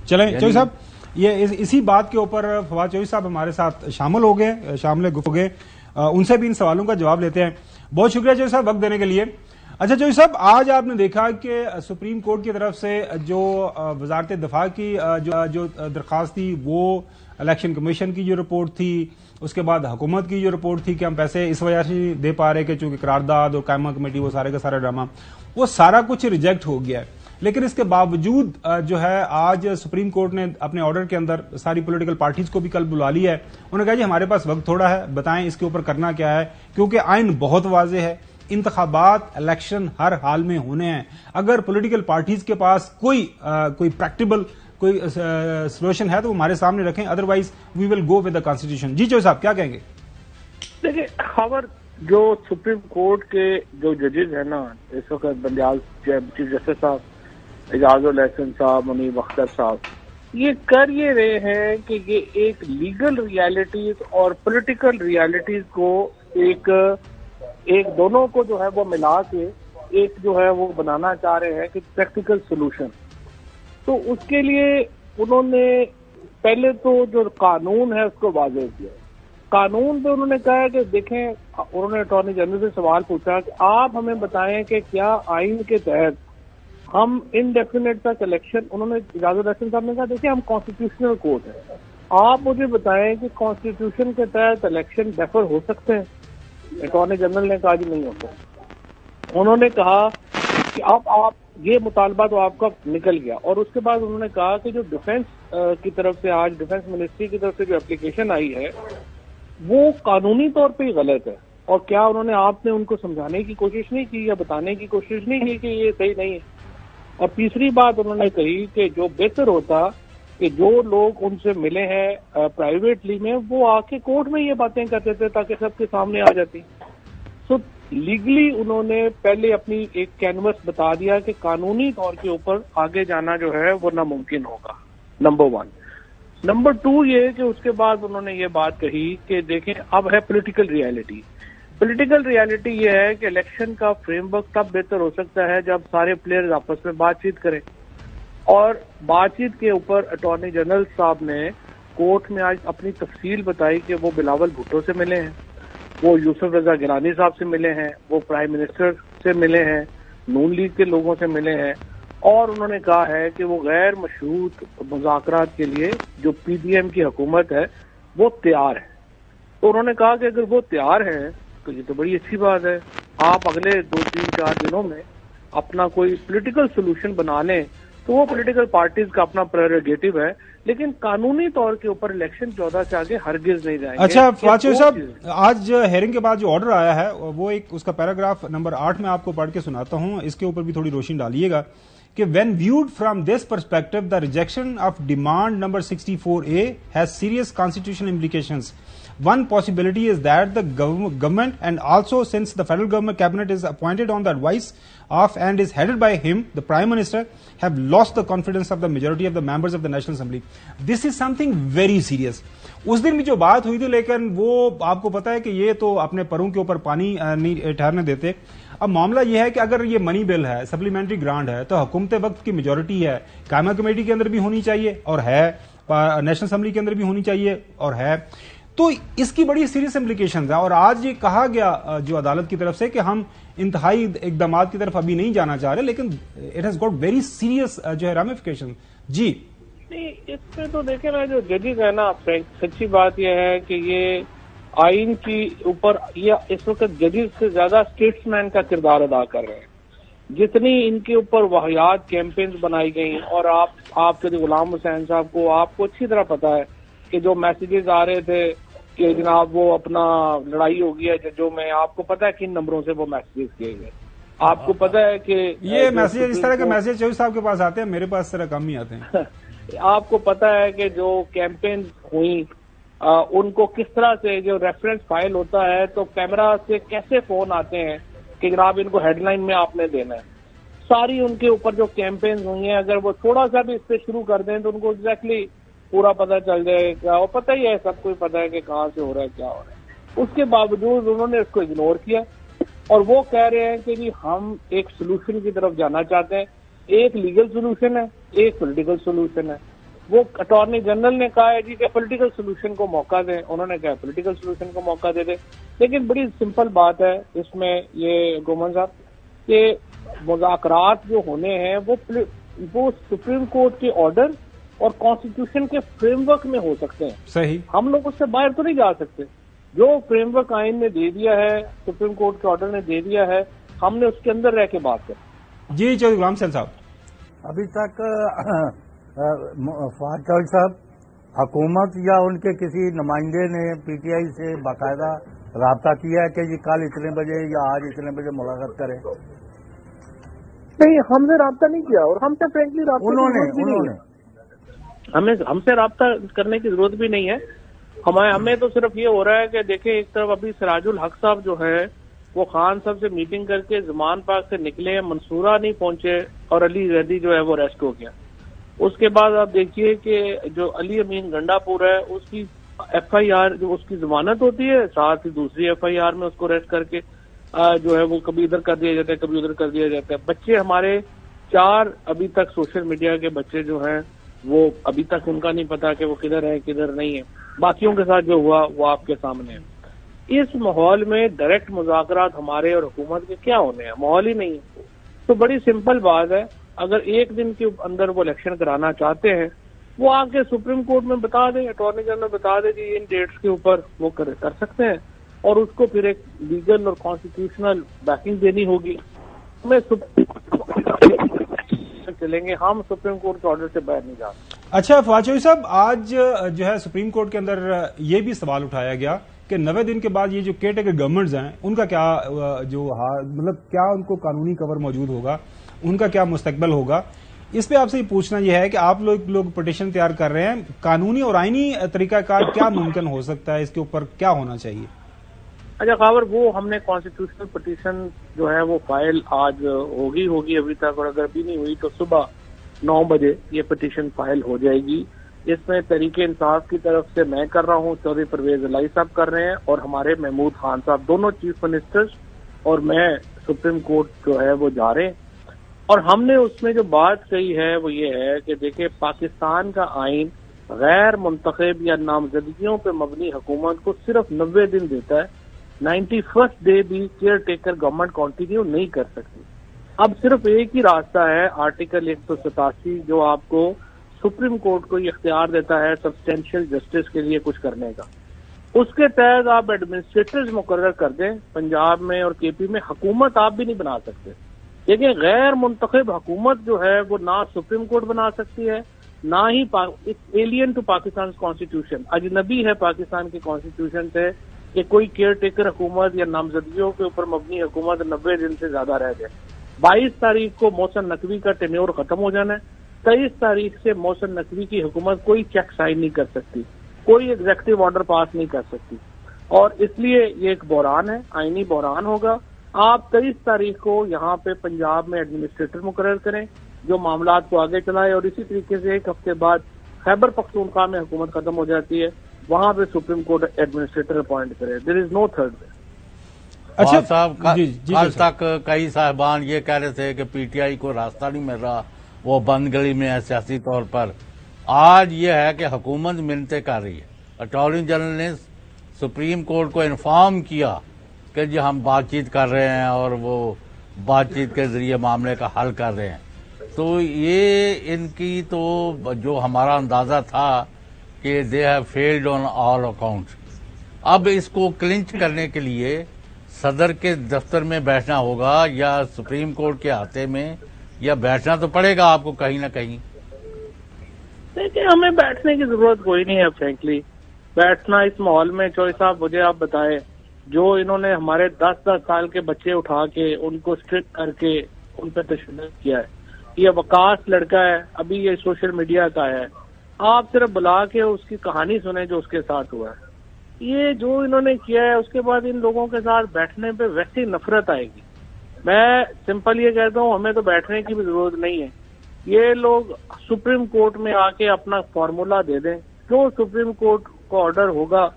چلیں چوہدری صاحب، یہ اسی بات کے اوپر فواد چوہدری صاحب ہمارے ساتھ شامل ہو گئے، ان سے بھی ان سوالوں کا جواب لیتے ہیں. بہت شکریہ چوہدری صاحب وقت دینے کے لیے. اچھا چوہدری صاحب، آج آپ نے دیکھا کہ سپریم کورٹ کی طرف سے جو وزارت دفاع کی جو درخواست تھی، وہ الیکشن کمیشن کی جو رپورٹ تھی، اس کے بعد حکومت کی جو رپورٹ تھی کہ ہم پیسے اس وجہ سے دے پا رہے کہ چونکہ قرارداد اور قائمہ کمیٹی وہ سارے کا سارا ڈرامہ، وہ سارا کچھ ریجیکٹ ہو گیا ہے. لیکن اس کے باوجود جو ہے آج سپریم کورٹ نے اپنے آرڈر کے اندر ساری پولیٹیکل پارٹیز کو بھی کل بلا لیا ہے. انہوں نے کہا جی ہمارے پاس وقت تھوڑا ہے، بتائیں اس کے اوپر کرنا کیا ہے، کیونکہ آئین بہت واضح ہے، انتخابات الیکشن ہر حال میں ہونے ہیں. اگر پولیٹیکل پارٹیز کے پاس کوئی پریکٹیبل کوئی سولوشن ہے تو وہ ہمارے سامنے رکھیں، otherwise we will go with the constitution. جی چوہدری صاحب کیا کہیں گے؟ دیکھیں خبر جو سپریم کورٹ کے جو ججز ہیں نا اس وقت، بندیال چیف جسٹس صاحب، اعجاز الاحسن صاحب، منیب اختر صاحب، یہ کر یہ رہے ہیں کہ یہ ایک لیگل ریالٹیز اور پولیٹیکل ریالٹیز کو ایک دونوں کو جو ہے وہ ملا کے ایک جو ہے وہ بنانا چاہ رہے ہیں کہ پریکٹیکل سولوشن. تو اس کے لیے انہوں نے پہلے تو جو قانون ہے اس کو واضح کیا. قانون پہ انہوں نے کہا کہ دیکھیں، انہوں نے اٹارنی جنرل سے سوال پوچھا کہ آپ ہمیں بتائیں کہ کیا آئین کے تحت ہم انڈیفینٹ تک الیکشن، انہوں نے اجازت احسن صاحب نے کہا دیکھیں ہم کانسٹیٹیوشنل کورٹ ہیں، آپ مجھے بتائیں کہ کانسٹیٹیوشن کے تحت الیکشن ڈیفر ہو سکتے ہیں؟ اٹارنی جنرل نے کہا جی نہیں ہوتا. انہوں نے کہا کہ اب آپ یہ مطالبہ تو آپ کا نکل گیا. اور اس کے بعد انہوں نے کہا کہ جو ڈیفنس کی طرف سے آج ڈیفنس منسٹری کی طرف سے جو اپلیکیشن آئی ہے وہ قانونی طور پہ ہی غلط ہے. اور کیا انہوں نے آپ نے ان کو سمجھانے کی کوشش نہیں کی یا بتانے کی کوشش نہیں کی کہ یہ صحیح نہیں ہے؟ اور تیسری بات انہوں نے کہی کہ جو بہتر ہوتا کہ جو لوگ ان سے ملے ہیں پرائیویٹلی میں وہ آ کے کورٹ میں یہ باتیں کرتے تھے تاکہ سب کے سامنے آ جاتی. سو لیگلی انہوں نے پہلے اپنی ایک کینوس بتا دیا کہ قانونی طور کے اوپر آگے جانا جو ہے وہ ناممکن ہوگا، نمبر 1. نمبر 2 یہ کہ اس کے بعد انہوں نے یہ بات کہی کہ دیکھیں اب ہے پولیٹیکل ریالٹی. پولیٹیکل ریالٹی یہ ہے کہ الیکشن کا فریم ورک تب بہتر ہو سکتا ہے جب سارے پلیئرز آپس میں بات چیت کریں. اور بات چیت کے اوپر اٹارنی جنرل صاحب نے کورٹ میں آج اپنی تفصیل بتائی کہ وہ بلاول بھٹو سے ملے ہیں، وہ یوسف رضا گیلانی صاحب سے ملے ہیں، وہ پرائم منسٹر سے ملے ہیں، نون لیگ کے لوگوں سے ملے ہیں. اور انہوں نے کہا ہے کہ وہ غیر مشروط مذاکرات کے لیے جو پی ڈی ایم کی حکومت ہے وہ تیار ہے. تو انہوں نے کہا کہ اگر وہ تیار ہیں تو یہ تو بڑی اچھی بات ہے، آپ اگلے 2-3-4 دنوں میں اپنا کوئی پولیٹیکل سولوشن بنا لیں تو وہ پولیٹیکل پارٹیز کا اپنا پریروگیٹو ہے، لیکن قانونی طور کے اوپر الیکشن 14 سے آگے ہرگز نہیں جائیں گے. اچھا فواد چوہدری صاحب، آج ہیئرنگ کے بعد جو آرڈر آیا ہے وہ ایک اس کا پیراگراف نمبر 8 میں آپ کو پڑھ کے سناتا ہوں، اس کے اوپر بھی تھوڑی روشنی ڈالیے گا کہ when viewed from this perspective the rejection of demand number 64A has serious constitutional implications. One possibility is that the government, and also since the federal government cabinet is appointed on the advice of and is headed by him, the Prime Minister, have lost the confidence of the majority of the members of the National Assembly. This is something very serious. اس دن بھی جو بات ہوئی تھی لیکن وہ آپ کو پتا ہے کہ یہ تو اپنے پروں کے اوپر پانی نہیں ٹھہرنے دیتے. اب معاملہ یہ ہے کہ اگر یہ منی بل ہے، سپلیمنٹری گرانٹ ہے، تو حکومت وقت کی میجورٹی ہے، قائمہ کمیٹی کے اندر بھی ہونی چاہیے اور ہے، نیشنل اسمبلی کے اندر بھی ہونی چاہیے اور ہے. تو اس کی بڑی سیریس امپلیکیشنز ہیں. اور آج یہ کہا گیا جو عدالت کی طرف سے کہ ہم انتہائی اقدامات کی طرف ابھی نہیں جانا چاہ رہے، لیکن it has got very serious جو ہے رامفیکیشن. جی نہیں، اس میں تو دیکھیں نا جو ججز ہے نا، سچی بات یہ ہے کہ یہ آئین کی اوپر یہ اس وقت ججز سے زیادہ اسٹیٹس مین کا کردار ادا کر رہے ہیں. جتنی ان کے اوپر واحد کیمپینز بنائی گئی، اور آپ کے غلام حسین صاحب کو آپ کو اچھی طرح پتا ہے کہ جو میسیجز آ رہے تھے کہ جناب وہ اپنا لڑائی ہو گئی ہے ججوں میں، آپ کو پتا ہے کن نمبروں سے وہ میسیجز کیے گئے. آپ کو پتا ہے کہ یہ میسیج اس طرح کے میسیج چوہدری صاحب کے پاس آتے ہیں، میرے پاس اس طرح کم ہی آتے ہیں. آپ کو پتا ہے کہ جو کیمپینز ہوئی ان کو کس طرح سے جو ریفرنس فائل ہوتا ہے تو کیمرہ سے کیسے فون آتے ہیں کہ جناب ان کو ہیڈ لائن میں آپ نے دینا ہے. ساری ان کے اوپر جو کیمپینز ہوئی ہیں اگر وہ تھوڑا سا بھی اس پہ شروع کر دیں تو ان کو ایگزیکٹلی پورا پتہ چل جائے گا. اور پتہ ہی ہے، سب کو پتہ ہے کہ کہاں سے ہو رہا ہے کیا ہو رہا ہے. اس کے باوجود انہوں نے اس کو اگنور کیا اور وہ کہہ رہے ہیں کہ جی ہم ایک سولوشن کی طرف جانا چاہتے ہیں. ایک لیگل سولوشن ہے، ایک پولیٹیکل سولوشن ہے. وہ اٹارنی جنرل نے کہا ہے جی کہ پولیٹیکل سولوشن کو موقع دیں، انہوں نے کہا پولیٹیکل سولوشن کو موقع دے دیں، لیکن بڑی سمپل بات ہے اس میں یہ گومن صاحب کہ مذاکرات جو ہونے ہیں وہ سپریم کورٹ کے آرڈر اور کانسٹیٹیوشن کے فریم ورک میں ہو سکتے ہیں. صحیح. ہم لوگ اس سے باہر تو نہیں جا سکتے. جو فریم ورک آئین نے دے دیا ہے، سپریم کورٹ کے آرڈر نے دے دیا ہے، ہم نے اس کے اندر رہ کے بات کریں. جی چودھری غلام حسین صاحب، ابھی تک فواد چودھری صاحب، حکومت یا ان کے کسی نمائندے نے پی ٹی آئی سے باقاعدہ رابطہ کیا ہے کہ یہ کل اتنے بجے یا آج اتنے بجے ملاقات کریں؟ نہیں، ہم نے رابطہ نہیں کیا، اور ہم سے فرینکلی رابطہ ہم سے رابطہ کرنے کی ضرورت بھی نہیں ہے. ہمیں تو صرف یہ ہو رہا ہے کہ دیکھیں، ایک طرف ابھی سراج الحق صاحب جو ہے وہ خان صاحب سے میٹنگ کر کے زمان پاک سے نکلے، منصورہ نہیں پہنچے، اور علی زیدی جو ہے وہ ریسٹ ہو گیا. اس کے بعد آپ دیکھیے کہ جو علی امین گنڈا پور ہے اس کی ایف آئی آر جو اس کی ضمانت ہوتی ہے، ساتھ ہی دوسری ایف آئی آر میں اس کو ریسٹ کر کے جو ہے وہ کبھی ادھر کر دیا جاتا ہے، کبھی ادھر کر دیا جاتا ہے. بچے ہمارے 4 ابھی تک سوشل میڈیا کے بچے جو ہیں وہ ابھی تک ان کا نہیں پتا کہ وہ کدھر ہے کدھر نہیں ہے. باقیوں کے ساتھ جو ہوا وہ آپ کے سامنے ہے. اس ماحول میں ڈائریکٹ مذاکرات ہمارے اور حکومت کے کیا ہونے ہیں؟ ماحول ہی نہیں ہے. تو بڑی سمپل بات ہے، اگر ایک دن کے اندر وہ الیکشن کرانا چاہتے ہیں وہ آ کے سپریم کورٹ میں بتا دیں، اٹارنی جنرل بتا دیں کہ ان ڈیٹس کے اوپر وہ کر سکتے ہیں، اور اس کو پھر ایک لیگل اور کانسٹیٹیوشنل بیکنگ دینی ہوگی. ہمیں چلیں گے، ہم سپریم کورٹ کے آرڈر سے باہر نہیں جا سکتے. اچھا فواد چودھری صاحب، آج جو ہے سپریم کورٹ کے اندر یہ بھی سوال اٹھایا گیا کہ 90 دن کے بعد یہ جو کیئر ٹیکر گورنمنٹس ہیں ان کا کیا مطلب کیا ان کو قانونی کور موجود ہوگا، ان کا کیا مستقبل ہوگا. اس پہ آپ سے یہ پوچھنا یہ ہے کہ آپ لوگ پٹیشن تیار کر رہے ہیں، قانونی اور آئینی طریقہ کار کیا ممکن ہو سکتا ہے، اس کے اوپر کیا ہونا چاہیے؟ اچھا خاور، وہ ہم نے کانسٹیٹیوشنل پٹیشن جو ہے وہ فائل آج ہوگی ابھی تک، اور اگر ابھی نہیں ہوئی تو صبح 9 بجے یہ پٹیشن فائل ہو جائے گی. اس میں تحریک انصاف کی طرف سے میں کر رہا ہوں، چودھری پرویز الہی صاحب کر رہے ہیں، اور ہمارے محمود خان صاحب دونوں چیف منسٹرز اور میں سپریم کورٹ جو ہے وہ جا رہے ہیں. اور ہم نے اس میں جو بات کہی ہے وہ یہ ہے کہ دیکھیں، پاکستان کا آئین غیر منتخب یا نامزدگیوں پہ مبنی حکومت کو صرف 90 دن دیتا ہے. 91 ڈے بھی کیئر ٹیکر گورنمنٹ کنٹینیو نہیں کر سکتی. اب صرف ایک ہی راستہ ہے، آرٹیکل 187 جو آپ کو سپریم کورٹ کو یہ اختیار دیتا ہے سبسٹینشیل جسٹس کے لیے کچھ کرنے کا. اس کے تحت آپ ایڈمنسٹریٹرز مقرر کر دیں. پنجاب میں اور کے پی میں حکومت آپ بھی نہیں بنا سکتے، لیکن غیر منتخب حکومت جو ہے وہ نہ سپریم کورٹ بنا سکتی ہے، نہ ہی ایلین ٹو پاکستان کانسٹیٹیوشن، اجنبی ہے پاکستان کے کانسٹیٹیوشن سے کہ کوئی کیئر ٹیکر حکومت یا نامزدگیوں کے اوپر مبنی حکومت 90 دن سے زیادہ رہ جائے. 22 تاریخ کو محسن نقوی کا ٹینیور ختم ہو جانا ہے. 23 تاریخ سے محسن نقوی کی حکومت کوئی چیک سائن نہیں کر سکتی، کوئی ایگزیکٹو آرڈر پاس نہیں کر سکتی، اور اس لیے یہ ایک بحران ہے، آئینی بحران ہوگا. آپ 23 تاریخ کو یہاں پہ پنجاب میں ایڈمنسٹریٹر مقرر کریں جو معاملات کو آگے چلائے، اور اسی طریقے سے ایک ہفتے بعد خیبر پختونخوا میں حکومت ختم ہو جاتی ہے، وہاں پہ سپریم کورٹ ایڈمنسٹریٹر اپوائنٹ کرے. دیر از نو تھرڈ وے. اچھا صاحب، کل تک کئی صاحبان یہ کہہ رہے تھے کہ پی ٹی آئی کو راستہ نہیں مل رہا، وہ بند گلی میں ہے سیاسی طور پر. آج یہ ہے کہ حکومت منتیں کر رہی ہے. اٹارنی جنرل نے سپریم کورٹ کو انفارم کیا کہ جی ہم بات چیت کر رہے ہیں اور وہ بات چیت کے ذریعے معاملے کا حل کر رہے ہیں. تو یہ ان کی تو جو ہمارا اندازہ تھا کہ they have failed on all accounts. اب اس کو کلنچ کرنے کے لیے صدر کے دفتر میں بیٹھنا ہوگا یا سپریم کورٹ کے احاطے میں، یا بیٹھنا تو پڑے گا آپ کو کہیں نہ کہیں. لیکن ہمیں بیٹھنے کی ضرورت کوئی نہیں ہے فرینکلی. بیٹھنا اس ماحول میں، چوئی صاحب مجھے آپ بتائیں، جو انہوں نے ہمارے 10 سال کے بچے اٹھا کے ان کو اسٹرک کر کے ان پہ تشدد کیا ہے. یہ وکاس لڑکا ہے، ابھی یہ سوشل میڈیا کا ہے، آپ صرف بلا کے اس کی کہانی سنیں جو اس کے ساتھ ہوا ہے. یہ جو انہوں نے کیا ہے اس کے بعد ان لوگوں کے ساتھ بیٹھنے پہ ویسی نفرت آئے گی. میں سمپل یہ کہتا ہوں، ہمیں تو بیٹھنے کی بھی ضرورت نہیں ہے. یہ لوگ سپریم کورٹ میں آ کے اپنا فارمولا دے دیں، جو سپریم کورٹ کا آرڈر ہوگا.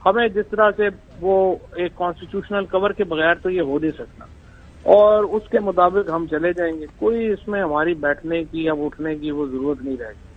ہمیں جس طرح سے وہ ایک کانسٹیٹیوشنل کور کے بغیر تو یہ ہو نہیں سکتا، اور اس کے مطابق ہم چلے جائیں گے. کوئی اس میں ہماری بیٹھنے کی یا اٹھنے کی وہ ضرورت نہیں رہے گی.